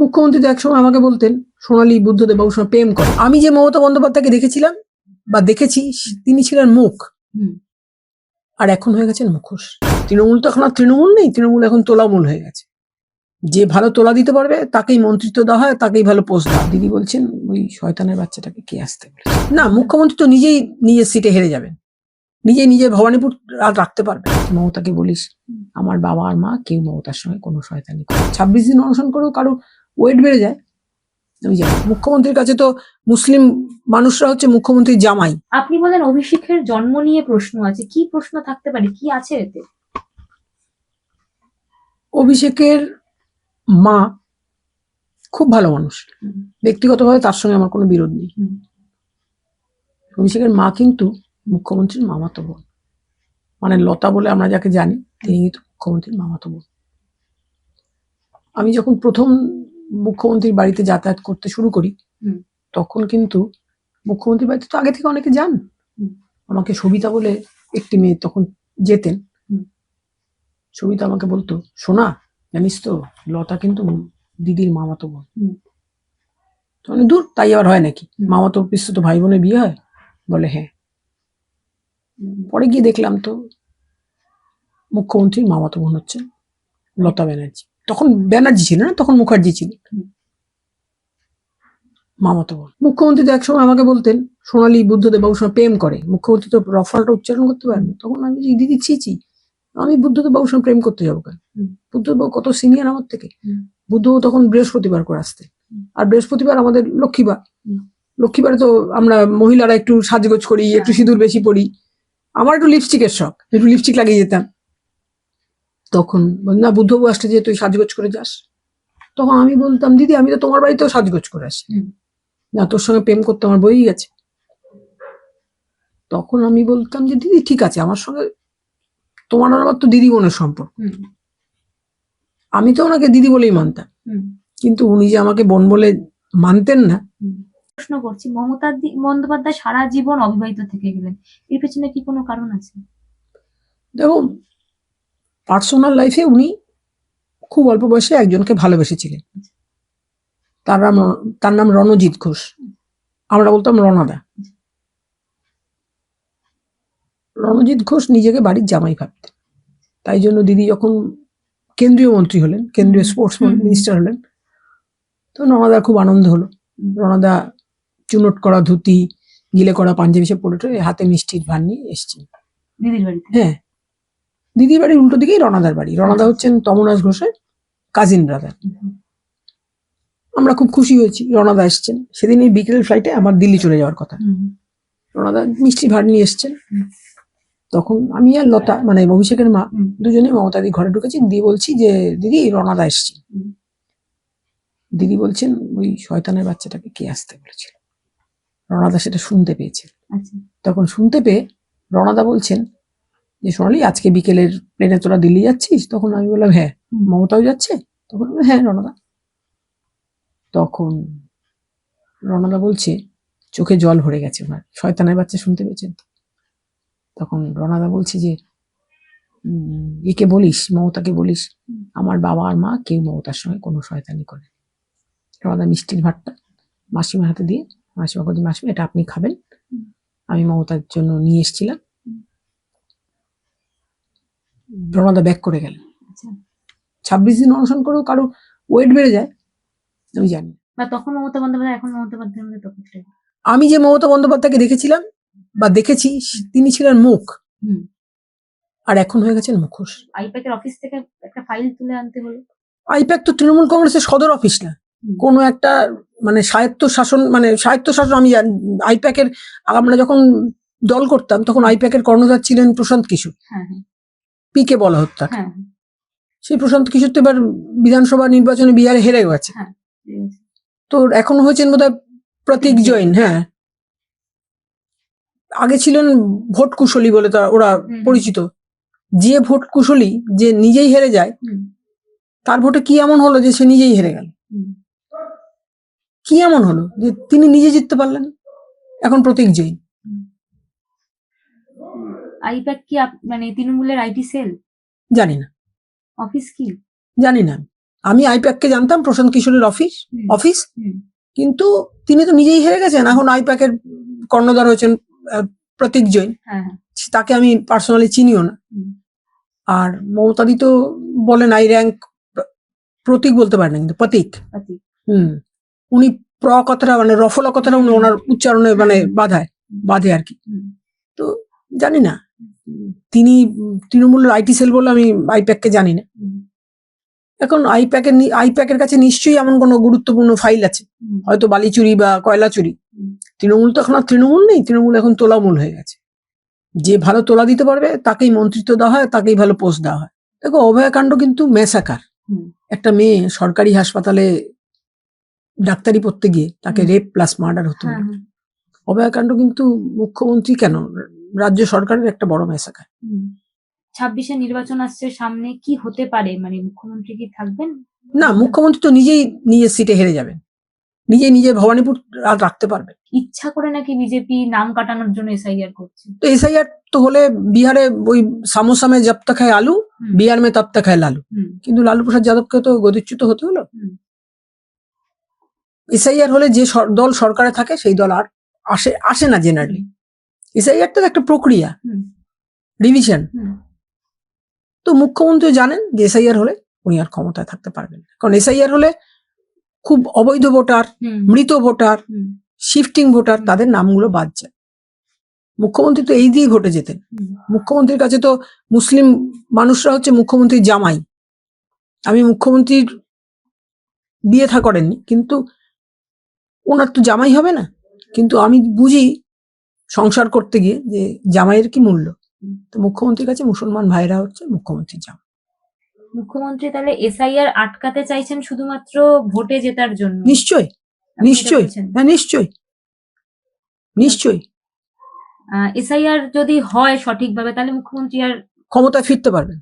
মুখ্যমন্ত্রী তো একসময় আমাকে বলতেন সোনালী বুদ্ধদেব বাবুর সঙ্গে প্রেম করে। আমি যে মমতা বন্দ্যোপাধ্যায়কে দেখেছিলাম বা দেখেছি তিনি ছিলেন মুখ, আর এখন হয়ে গেছেন মুখোশ। তৃণমূল তো এখন আর তৃণমূল নেই, তৃণমূল এখন তোলামূল হয়ে গেছে। যে ভালো তোলা দিতে পারবে তাকেই মন্ত্রিত্ব দেওয়া হয়, তাকেই ভালো পোস্ট দেওয়া। দিদি বলছেন ওই শয়তানের বাচ্চাটাকে কে আসতে বলে। না, মুখ্যমন্ত্রী তো নিজেই নিজের সিটে হেরে যাবেন, নিজে ভবানীপুর আর রাখতে পারবে। মমতাকে বলিস আমার বাবা আর মা কেউ মমতার সঙ্গে কোনো শয়তানি করে। 26 দিন অনশন করেও কারো ওয়েট বেড়ে যায়, আমি জানি। মুখ্যমন্ত্রীর কাছে তো মুসলিম মানুষরা হচ্ছে মুখ্যমন্ত্রীর জামাই। আপনি বলেন অভিষেকের জন্ম নিয়ে প্রশ্ন আছে, কি প্রশ্ন থাকতে পারে, কি আছে এতে? অভিষেকের মা খুব ভালো মানুষ, ব্যক্তিগতভাবে তার সঙ্গে আমার কোনো বিরোধ নেই। অভিষেকের মা কিন্তু মুখ্যমন্ত্রীর মামাতো বোন, মানে লতা বলে আমরা যাকে জানি, তিনি কিন্তু মুখ্যমন্ত্রীর মামাতো বোন। আমি যখন প্রথম মুখ্যমন্ত্রীর বাড়িতে যাতায়াত করতে শুরু করি তখন কিন্তু মুখ্যমন্ত্রীর বাড়িতে তো আগে থেকে অনেকে যান। আমাকে সবিতা বলে একটি মেয়ে তখন যেতেন, সবিতা আমাকে বলতো, সোনা জানিস তো লতা কিন্তু দিদির মামাতো বোন। তখন দূর, তাই আবার হয় নাকি, মামাতো পিসতো ভাই বোনের বিয়ে হয়? বলে হ্যাঁ। পরে গিয়ে দেখলাম তো মুখ্যমন্ত্রীর মামাতো বোন হচ্ছে লতা ব্যানার্জি। তখন ব্যানার্জি ছিল না, তখন মুখার্জি ছিল মামাতো বোন। মুখ্যমন্ত্রী তো একসময় আমাকে বলতেন সোনালী বুদ্ধদেব বাবুর সঙ্গে প্রেম করে। মুখ্যমন্ত্রী তো রফালটা উচ্চারণ করতে পারেন। তখন আমি দিদি ছি, আমি বুদ্ধদেব বাবুর সঙ্গে প্রেম করতে যাবো কেন? বুদ্ধদেব বাবু কত সিনিয়র আমার থেকে। বুদ্ধবাবু তখন বৃহস্পতিবার করে আসতেন, আর বৃহস্পতিবার আমাদের লক্ষ্মীবার। লক্ষ্মীবারে তো আমরা মহিলারা একটু সাজগোজ করি, একটু সিঁদুর বেশি পরি। আমার একটু লিপস্টিকের শখ, একটু লিপস্টিক লাগিয়ে যেতাম। তখন না, বুদ্ধবাবু আসতে যে তুই সাজগোজ করে যাস। তখন আমি বলতাম দিদি আমি তো তোমার বাড়িতেও সাজগোজ করে আসি, না তোর সঙ্গে প্রেম করতে আমার বই গেছে। তখন আমি বলতাম যে দিদি ঠিক আছে, আমার সঙ্গে তোমার আর আমার তো দিদি বোনের সম্পর্ক, আমি তো ওনাকে দিদি বলেই মানতাম, কিন্তু উনি যে আমাকে বোন বলে মানতেন না। প্রশ্ন করছি, মমতা বন্দ্যোপাধ্যায় সারা জীবন অবিবাহিত থেকে গেলেন, এর পেছনে কি কোনো কারণ আছে? দেখো, পার্সোনাল লাইফে উনি খুব অল্প বয়সে একজনকে ভালোবেসেছিলেন। তার নাম রণজিৎ ঘোষ, আমরা বলতাম রণদা। রণজিৎ ঘোষ নিজেকে বাড়ির জামাই ভাবতেন, তাই জন্য দিদি যখন কেন্দ্রীয় মন্ত্রী হলেন, কেন্দ্রীয় স্পোর্টস মিনিস্টার হলেন, তখন রণদার খুব আনন্দ হলো। রণদা চুনট করা ধুতি, গিলে করা পাঞ্জাবি সব পরে হাতে মিষ্টির ভার নিয়ে এসছেন দিদির বাড়িতে। হ্যাঁ, দিদির বাড়ির উল্টো দিকেই রণদার বাড়ি। রণদা হচ্ছেন তমনাশ ঘোষের কাজিন ব্রাদার। আমরা খুব খুশি হয়েছি রণদা এসছেন। সেদিন এই বিকেল ফ্লাইটে আমার দিল্লি চলে যাওয়ার কথা। রণদা মিষ্টি ভার নিয়ে এসছেন। তখন আমি আর লতা, মানে অভিষেকের মা, দুজনে মমতাদি ঘরে ঢুকেছি। দিয়ে বলছি যে দিদি রণদা এসছে। দিদি বলছেন ওই শয়তানের বাচ্চাটাকে কে আসতে বলেছিল। রণদা সেটা শুনতে পেয়েছে। তখন শুনতে পেয়ে রণদা বলছেন যে সোনালী আজকে বিকেলের প্লেনে তোরা দিল্লি যাচ্ছিস? তখন আমি বললাম হ্যাঁ। মমতাও যাচ্ছে? তখন হ্যাঁ রণদা। তখন রণদা বলছে চোখে জল ভরে গেছে ওনার, শয়তানের বাচ্চা শুনতে পেয়েছেন। তখন রণদা বলছে যে একে বলিস, মমতাকে বলিস আমার বাবা আর মা কেউ মমতার সঙ্গে কোনো শয়তানি করে। রণদা মিষ্টির ভাতটা মাসিমার হাতে দিয়ে মাসিমা বলছে মাসিমা এটা আপনি খাবেন, আমি মমতার জন্য নিয়ে এসেছিলাম। রণদা ব্যাক করে গেলেন। 26 দিন অনশন করেও কারো ওয়েট বেড়ে যায়, আমি জানি। তখন মমতা বন্দ্যোপাধ্যায়, এখন মমতা বন্দ্যোপাধ্যায়ের মধ্যে তফাৎ। আমি যে মমতা বন্দ্যোপাধ্যায়কে দেখেছিলাম বা দেখেছি তিনি ছিলেন মুখ, আর এখন হয়ে গেছেন মুখোশ। আইপ্যাকের অফিস থেকে একটা ফাইল তুলে আনতে হলো। আইপ্যাক তো তৃণমূল কংগ্রেসের সদর অফিস না, কোনো একটা মানে স্বায়ত্ত শাসন, আমি আইপ্যাকের আমরা যখন দল করতাম তখন আইপ্যাকের কর্ণধার ছিলেন প্রশান্ত কিশোর, পিকে বলা হত্যা। সেই প্রশান্ত কিশোর তো এবার বিধানসভা নির্বাচনে বিহারে হেরে গেছে। তো এখন হয়েছেন বোধহয় প্রতীক জৈন। হ্যাঁ, আগে ছিলেন ভোট কুশলী বলে ওরা পরিচিত। যে ভোট কুশলী, যে নিজেই হেরে যায়, তার ভোটে কি এমন হলো যে সে নিজেই হেরে গেল? কি এমন হলো যে তিনি নিজে জিততে পারলেন? এখন প্রতীক জৈন। আইপ্যাক কি মানে তৃণমূলের আইটি সেল? জানি না, অফিস কি জানি জানি না। আমি আইপ্যাককে জানতাম প্রশান্ত কিশোরের অফিস, হুম, কিন্তু তিনি তো নিজেই হেরে গেছেন। এখন আইপ্যাকের কর্ণধার হয়েছেন প্রতীক জৈন, হ্যাঁ হ্যাঁ তাকে আমি পার্সোনালি চিনিও না। হুম, আর মমতাদি তো বলেন আই র্যাঙ্ক, প্রতীক বলতে পারেন না কিন্তু প্রতীক। প্রতীক। উনি কথাটা মানে রফলা কথাটা উনি ওনার উচ্চারণে মানে বাধে আর কি। হুম, তো জানি না, তিনি তৃণমূলের আইটি সেল বলে আমি আইপ্যাককে জানি না। হুম, এখন আইপ্যাকের কাছে নিশ্চয়ই এমন কোনো গুরুত্বপূর্ণ ফাইল আছে, হুম, হয়তো বালি চুরি বা কয়লা চুরি। হুম, তৃণমূল তো এখন আর তৃণমূল নেই, তৃণমূল এখন তোলামূল হয়ে গেছে। যে ভালো তোলা দিতে পারবে তাকেই মন্ত্রিত্ব দেওয়া হয়, তাকেই ভালো পোস্ট দেওয়া হয়। দেখো অভয়াকাণ্ড কিন্তু ম্যাসাকার। হুম, একটা মেয়ে সরকারি হাসপাতালে ডাক্তারি পড়তে গিয়ে তাকে হুম। রেপ প্লাস মার্ডার হতে হ্যাঁ, হলো। হ্যাঁ, অভয়াকাণ্ড কিন্তু মুখ্যমন্ত্রী কেন, রাজ্য সরকারের একটা বড় ম্যাসাকার। হুম। 26-এ নির্বাচন আসছে সামনে, কি হতে পারে, মানে মুখ্যমন্ত্রী কি থাকবেন? না, মুখ্যমন্ত্রী তো নিজেই নিজের সিটে হেরে যাবেন, নিজের ভবানীপুর আর রাখতে পারবেন। ইচ্ছা করে নাকি বিজেপি নাম কাটানোর জন্য এসআইআর করছে? তো এসআইআর তো হলে বিহারে ওই সামোসা মে জব তক হ্যায় আলু, হুম, বিহার মে তব তক হ্যায় লালু। হুম, কিন্তু লালু প্রসাদ যাদবকে তো গদিচ্যুত হতে হলো। হুম, এসআইআর হলে যে দল সরকারে থাকে সেই দল আর আসে না জেনারেলি। এসআইআর তো একটা প্রক্রিয়া, হুম, রিভিশন। হুম, তো মুখ্যমন্ত্রী জানেন যে এসআইআর হলে উনি আর ক্ষমতায় থাকতে পারবেন না, কারণ এসআইআর হলে খুব অবৈধ ভোটার, হুম, মৃত ভোটার, হুম, শিফটিং ভোটার, তাদের নামগুলো বাদ যায়। মুখ্যমন্ত্রী তো এই দিয়েই ভোটে যেতেন। হুম, মুখ্যমন্ত্রীর কাছে তো মুসলিম মানুষরা হচ্ছে মুখ্যমন্ত্রীর জামাই। আমি মুখ্যমন্ত্রীর বিয়ে থা করেননি, কিন্তু ওনার তো জামাই হবে না। কিন্তু আমি বুঝি সংসার করতে গিয়ে যে জামাইয়ের কি মূল্য। তো মুখ্যমন্ত্রীর কাছে মুসলমান ভাইরা হচ্ছে মুখ্যমন্ত্রীর জামাই। মুখ্যমন্ত্রী তাহলে এসআইআর আটকাতে চাইছেন শুধুমাত্র ভোটে জেতার জন্য? নিশ্চয়ই, আপনি এটা নিশ্চয়ই, বলছেন? হ্যাঁ নিশ্চয়ই, নিশ্চয়ই এসআইআর যদি হয় সঠিকভাবে, তাহলে মুখ্যমন্ত্রী আর ক্ষমতায় ফিরতে পারবেন।